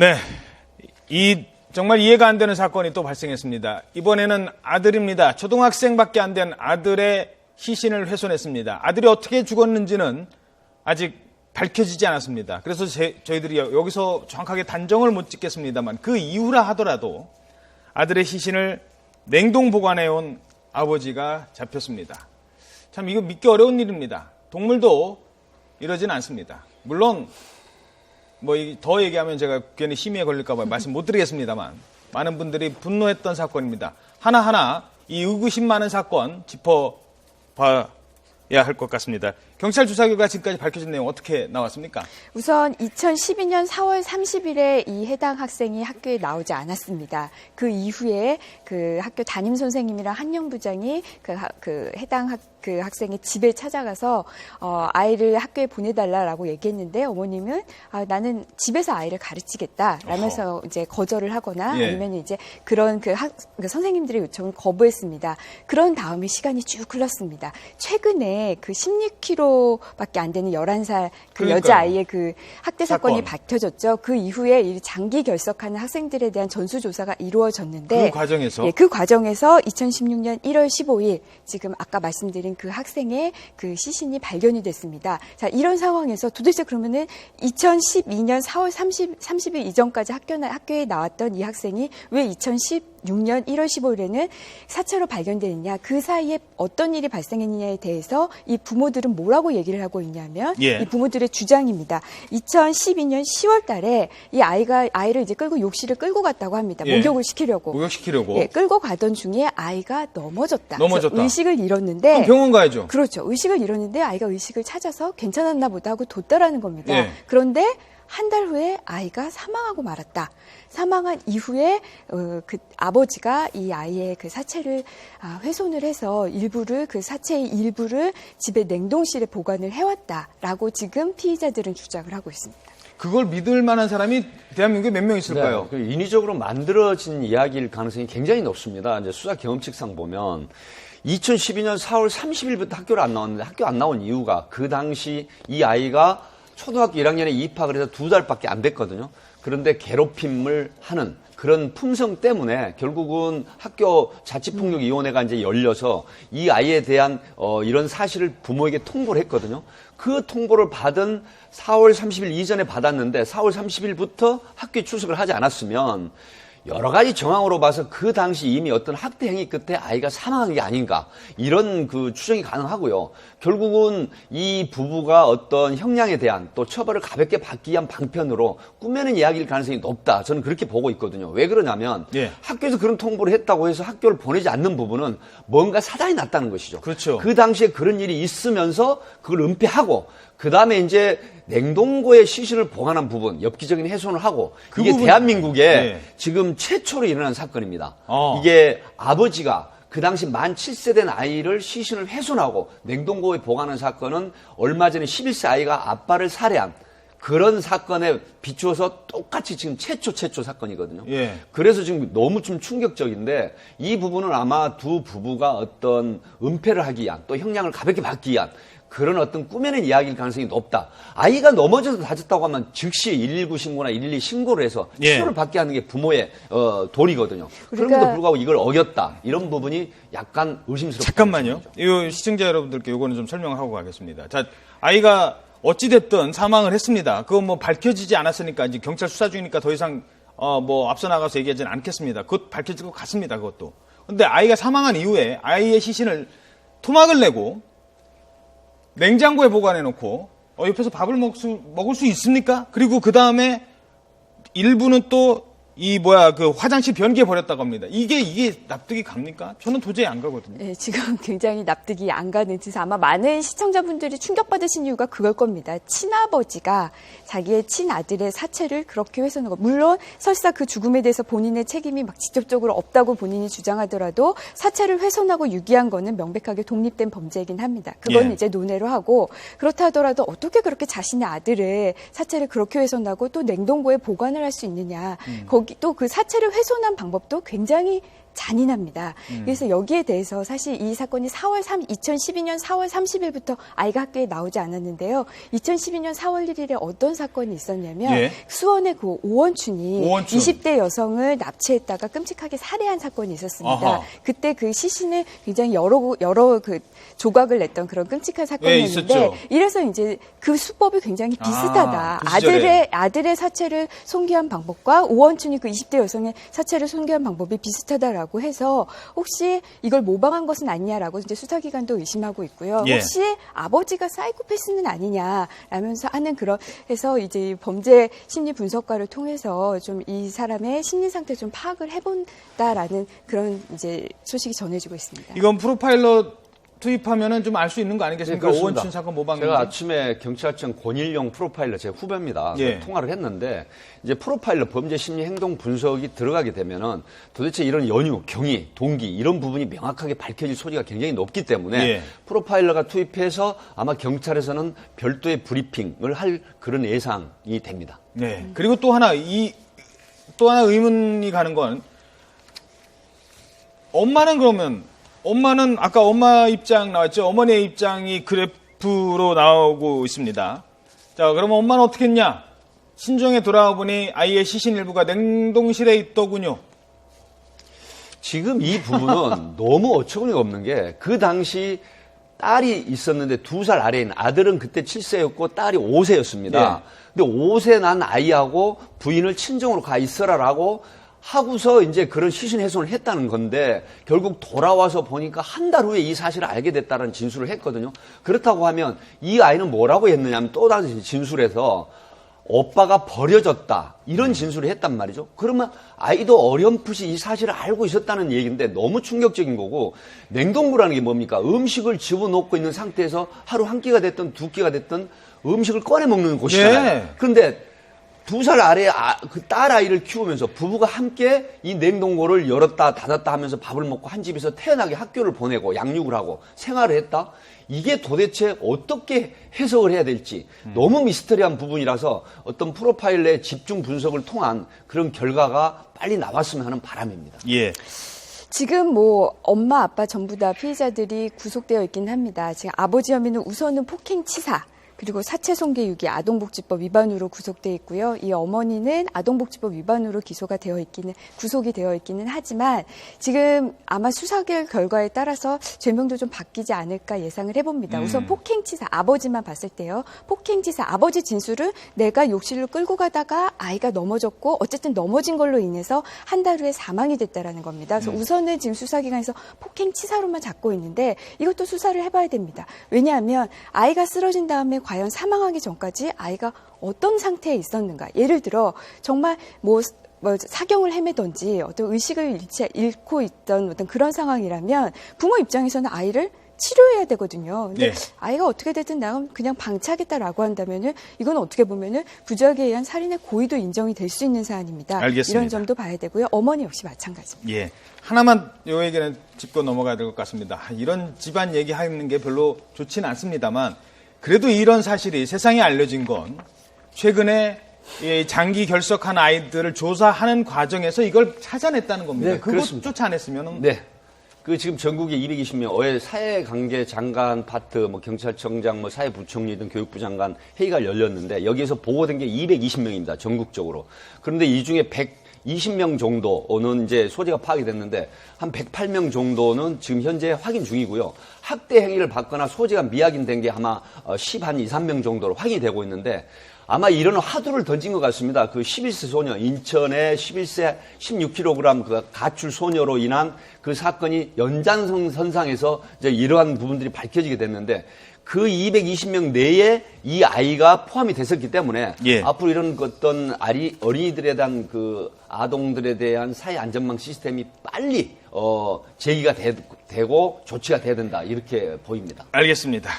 네, 정말 이해가 안 되는 사건이 또 발생했습니다. 이번에는 아들입니다. 초등학생밖에 안 된 아들의 시신을 훼손했습니다. 아들이 어떻게 죽었는지는 아직 밝혀지지 않았습니다. 그래서 저희들이 여기서 정확하게 단정을 못 짓겠습니다만 그 이후라 하더라도 아들의 시신을 냉동 보관해온 아버지가 잡혔습니다. 참 이거 믿기 어려운 일입니다. 동물도 이러진 않습니다. 물론 더 얘기하면 제가 괜히 심의에 걸릴까 봐 말씀 못 드리겠습니다만 많은 분들이 분노했던 사건입니다. 하나하나 이 의구심 많은 사건 짚어봐야 할 것 같습니다. 경찰 조사 결과 지금까지 밝혀진 내용 어떻게 나왔습니까? 우선 2012년 4월 30일에 이 해당 학생이 학교에 나오지 않았습니다. 그 이후에 그 학교 담임 선생님이랑 한영부장이 해당 학생의 집에 찾아가서 아이를 학교에 보내달라라고 얘기했는데 어머님은 나는 집에서 아이를 가르치겠다라면서 이제 거절을 하거나 아니면 이제 그런 그 선생님들의 요청을 거부했습니다. 그런 다음에 시간이 쭉 흘렀습니다. 최근에 그 16kg밖에 안 되는 11살 그 여자아이의 그 학대 사건이 밝혀졌죠. 그 이후에 장기 결석하는 학생들에 대한 전수조사가 이루어졌는데 그 과정에서? 그 과정에서 2016년 1월 15일 지금 아까 말씀드린 그 학생의 그 시신이 발견이 됐습니다. 자, 이런 상황에서 도대체 그러면은 2012년 4월 30일 이전까지 학교에 나왔던 이 학생이 왜 2016년 1월 15일에는 사체로 발견되느냐, 그 사이에 어떤 일이 발생했느냐에 대해서 이 부모들은 뭐라고 얘기를 하고 있냐면 이 부모들의 주장입니다. 2012년 10월 달에 이 아이를 이제 욕실을 끌고 갔다고 합니다. 목욕을 시키려고. 끌고 가던 중에 아이가 넘어졌다. 의식을 잃었는데. 그럼 병원 가야죠. 그렇죠. 의식을 잃었는데 아이가 의식을 찾아서 괜찮았나 보다 하고 뒀다라는 겁니다. 그런데 한 달 후에 아이가 사망하고 말았다. 사망한 이후에 그 아버지가 이 아이의 그 사체를 훼손을 해서 그 사체의 일부를 집에 냉동실에 보관을 해왔다라고 지금 피의자들은 주장을 하고 있습니다. 그걸 믿을 만한 사람이 대한민국에 몇 명 있을까요? 네, 인위적으로 만들어진 이야기일 가능성이 굉장히 높습니다. 이제 수사 경험칙상 보면 2012년 4월 30일부터 학교를 안 나왔는데 학교 안 나온 이유가 그 당시 이 아이가 초등학교 1학년에 입학을 해서 2달밖에 안 됐거든요. 그런데 괴롭힘을 하는 그런 품성 때문에 결국은 학교 자치폭력위원회가 이제 열려서 이 아이에 대한 이런 사실을 부모에게 통보를 했거든요. 그 통보를 받은 4월 30일 이전에 받았는데 4월 30일부터 학교에 출석을 하지 않았으면 여러 가지 정황으로 봐서 그 당시 이미 어떤 학대 행위 끝에 아이가 사망한 게 아닌가 이런 그 추정이 가능하고요. 결국은 이 부부가 어떤 형량에 대한 또 처벌을 가볍게 받기 위한 방편으로 꾸며낸 이야기일 가능성이 높다. 저는 그렇게 보고 있거든요. 왜 그러냐면 학교에서 그런 통보를 했다고 해서 학교를 보내지 않는 부분은 뭔가 사단이 났다는 것이죠. 그렇죠. 그 당시에 그런 일이 있으면서 그걸 은폐하고 그다음에 이제 냉동고에 시신을 보관한 부분, 엽기적인 훼손을 하고 이게 대한민국에 지금 최초로 일어난 사건입니다. 이게 아버지가 그 당시 만 7세 된 아이를 시신을 훼손하고 냉동고에 보관한 사건은 얼마 전에 11세 아이가 아빠를 살해한 그런 사건에 비추어서 똑같이 지금 최초 사건이거든요. 그래서 지금 너무 좀 충격적인데 이 부분은 아마 두 부부가 어떤 은폐를 하기 위한 또 형량을 가볍게 받기 위한 그런 어떤 꾸며낸 이야기일 가능성이 높다. 아이가 넘어져서 다쳤다고 하면 즉시 119 신고나 112 신고를 해서 치료를 받게 하는 게 부모의 도리거든요. 그럼에도 불구하고 이걸 어겼다. 이런 부분이 약간 의심스럽다. 잠깐만요. 이 시청자 여러분들께 이거는 좀 설명하고 가겠습니다. 자, 아이가 어찌됐든 사망을 했습니다. 그거 뭐 밝혀지지 않았으니까 이제 경찰 수사 중이니까 더 이상 앞서 나가서 얘기하지는 않겠습니다. 그것 밝혀질 것 같습니다. 그것도. 근데 아이가 사망한 이후에 아이의 시신을 토막을 내고 냉장고에 보관해놓고 옆에서 밥을 먹을 수 있습니까? 그리고 그 다음에 일부는 또 그 화장실 변기에 버렸다고 합니다. 이게 납득이 갑니까? 저는 도저히 안 가거든요. 네, 지금 굉장히 납득이 안 가는 듯 아마 많은 시청자분들이 충격받으신 이유가 그걸 겁니다. 친아버지가 자기의 친아들의 사체를 그렇게 훼손한 것. 물론 설사 그 죽음에 대해서 본인의 책임이 막 직접적으로 없다고 본인이 주장하더라도 사체를 훼손하고 유기한 거는 명백하게 독립된 범죄이긴 합니다. 그건 이제 논외로 하고 그렇다 하더라도 어떻게 그렇게 자신의 아들의 사체를 그렇게 훼손하고 또 냉동고에 보관을 할 수 있느냐. 거기 또 그 사체를 훼손한 방법도 굉장히 잔인합니다. 그래서 여기에 대해서 사실 이 사건이 2012년 4월 30일부터 아이가 학교에 나오지 않았는데요. 2012년 4월 1일에 어떤 사건이 있었냐면 예. 수원의 그 오원춘이 오원춘. 20대 여성을 납치했다가 끔찍하게 살해한 사건이 있었습니다. 아하. 그때 그 시신을 굉장히 여러 그 조각을 냈던 그런 끔찍한 사건이었는데 있었죠. 이래서 이제 그 수법이 굉장히 비슷하다. 그 시절에. 아들의 사체를 손괴한 방법과 오원춘이 그 20대 여성의 사체를 손괴한 방법이 비슷하다라고 해서 혹시 이걸 모방한 것은 아니냐라고 이제 수사기관도 의심하고 있고요. 예. 혹시 아버지가 사이코패스는 아니냐라면서 하는 그런 해서 이제 범죄 심리 분석가를 통해서 좀 이 사람의 심리 상태 좀 파악을 해본다라는 그런 이제 소식이 전해지고 있습니다. 이건 프로파일러 투입하면은 좀 알 수 있는 거 아니겠습니까? 네, 그렇습니다. 오원춘 사건 모방. 제가 아침에 경찰청 권일용 프로파일러 제 후배입니다. 예. 통화를 했는데 이제 프로파일러 범죄 심리 행동 분석이 들어가게 되면은 도대체 이런 연유, 경위, 동기 이런 부분이 명확하게 밝혀질 소지가 굉장히 높기 때문에 예. 프로파일러가 투입해서 아마 경찰에서는 별도의 브리핑을 할 그런 예상이 됩니다. 네. 그리고 또 하나 의문이 가는 건 엄마는 아까 엄마 입장 나왔죠. 어머니의 입장이 그래프로 나오고 있습니다. 자, 그러면 엄마는 어떻게 했냐? 신정에 돌아와 보니 아이의 시신 일부가 냉동실에 있더군요. 지금 이 부분은 너무 어처구니가 없는 게 그 당시 딸이 있었는데 2살 아래인 아들은 그때 7세였고 딸이 5세였습니다. 예. 근데 5세 난 아이하고 부인을 친정으로 가 있어라라고 하고서 이제 그런 시신 훼손을 했다는 건데 결국 돌아와서 보니까 한 달 후에 이 사실을 알게 됐다는 진술을 했거든요. 그렇다고 하면 이 아이는 뭐라고 했느냐면 또다시 진술해서 오빠가 버려졌다 이런 진술을 했단 말이죠. 그러면 아이도 어렴풋이 이 사실을 알고 있었다는 얘기인데 너무 충격적인 거고 냉동고라는 게 뭡니까? 음식을 집어넣고 있는 상태에서 하루 한 끼가 됐든 2끼가 됐든 음식을 꺼내 먹는 곳이잖아요. 예. 그런데 2살 아래 그 딸 아이를 키우면서 부부가 함께 이 냉동고를 열었다 닫았다 하면서 밥을 먹고 한 집에서 태어나게 학교를 보내고 양육을 하고 생활을 했다. 이게 도대체 어떻게 해석을 해야 될지 너무 미스터리한 부분이라서 어떤 프로파일의 집중 분석을 통한 그런 결과가 빨리 나왔으면 하는 바람입니다. 예. 지금 뭐 엄마 아빠 전부 다 피의자들이 구속되어 있긴 합니다. 지금 아버지 혐의는 우선은 폭행치사 그리고 사체 손괴 유기 아동복지법 위반으로 구속돼 있고요. 이 어머니는 아동복지법 위반으로 구속이 되어 있기는 하지만 지금 아마 수사 결과에 따라서 죄명도 좀 바뀌지 않을까 예상을 해봅니다. 우선 폭행치사 아버지만 봤을 때요. 폭행치사 아버지 진술은 내가 욕실로 끌고 가다가 아이가 넘어졌고 어쨌든 넘어진 걸로 인해서 한 달 후에 사망이 됐다라는 겁니다. 그래서 우선은 지금 수사기관에서 폭행치사로만 잡고 있는데 이것도 수사를 해봐야 됩니다. 왜냐하면 아이가 쓰러진 다음에 과연 사망하기 전까지 아이가 어떤 상태에 있었는가. 예를 들어 정말 뭐 사경을 헤매던지 어떤 의식을 잃고 있던 어떤 그런 상황이라면 부모 입장에서는 아이를 치료해야 되거든요. 근데 네. 아이가 어떻게 됐든 나 그냥 방치하겠다라고 한다면은 이건 어떻게 보면은 부작에 의한 살인의 고의도 인정이 될 수 있는 사안입니다. 알겠습니다. 이런 점도 봐야 되고요. 어머니 역시 마찬가지입니다. 예. 하나만 요 얘기는 짚고 넘어가야 될 것 같습니다. 이런 집안 얘기하는 게 별로 좋지는 않습니다만 그래도 이런 사실이 세상에 알려진 건 최근에 이 장기 결석한 아이들을 조사하는 과정에서 이걸 찾아냈다는 겁니다. 네, 그렇습니다. 그것조차 안 했으면 네. 그 지금 전국에 220명, 어제 사회관계 장관 파트, 뭐 경찰청장, 뭐 사회부총리 등 교육부 장관 회의가 열렸는데 여기에서 보고된 게 220명입니다. 전국적으로. 그런데 이 중에 120명 정도는 이제 소재가 파악이 됐는데 한 108명 정도는 지금 현재 확인 중이고요. 학대 행위를 받거나 소재가 미확인된 게 아마 10한 2, 3명 정도로 확인이 되고 있는데 아마 이런 화두를 던진 것 같습니다. 그 11세 소녀, 인천의 11세 16kg 그 가출 소녀로 인한 그 사건이 연장선상에서 이제 이러한 부분들이 밝혀지게 됐는데 그 220명 내에 이 아이가 포함이 됐었기 때문에 예. 앞으로 이런 어떤 어린이들에 대한 그 아동들에 대한 사회 안전망 시스템이 빨리 제기가 되고 조치가 돼야 된다 이렇게 보입니다. 알겠습니다.